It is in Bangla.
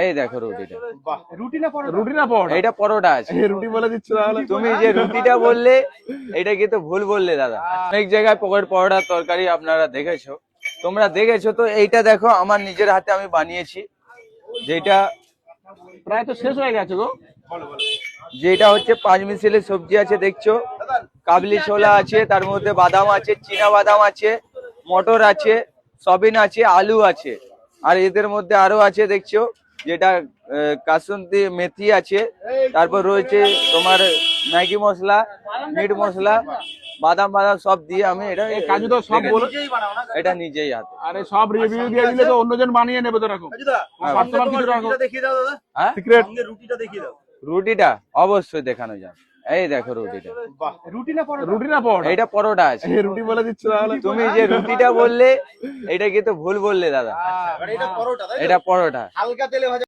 এই দেখো রুটিটা। রুটি না পরোটা? এটা পরোটা আছে। রুটি বলে দিচ্ছ তাহলে। তুমি যে রুটিটা বললে এটা কিন্তু ভুল বললে দাদা। অনেক জায়গায় পরোটার তরকারি আপনারা দেখেছো, তোমরা দেখেছো, তো এইটা দেখো আমার নিজের হাতে আমি বানিয়েছি, যেটা প্রায় তো শেষ হয়ে গেছে গো। যেটা হচ্ছে 5 মিশালি সবজি আছে দেখছো, কাবলি ছোলা আছে, তার মধ্যে বাদাম আছে, চীনা বাদাম আছে, মটর আছে, সয়াবিন আছে, আলু আছে, আর এদের মধ্যে আরো আছে দেখছো যেটা কাসুন্দি মেথি আছে, তারপর রয়েছে তোমার ম্যাগি মশলা, মিট মশলা, বাদাম বাদাম সব দিয়ে আমি এটা কাজু তো সব বলে এটা নিজেই হাতে। আরে সব রিভিউ দিয়ে দিলে তো অন্যজন বানিয়ে নেবে তো এরকম। হ্যাঁ সিক্রেট রুটিটা অবশ্যই দেখানো যাবে। এই দেখো রুটিটা। রুটি না পরোটা? এটা পরোটা আছে। রুটি বলে দিচ্ছ তাহলে। তুমি যে রুটিটা বললে এটা কিন্তু ভুল বললে দাদা। এটা পরোটা। হালকা তেলে ভাজা।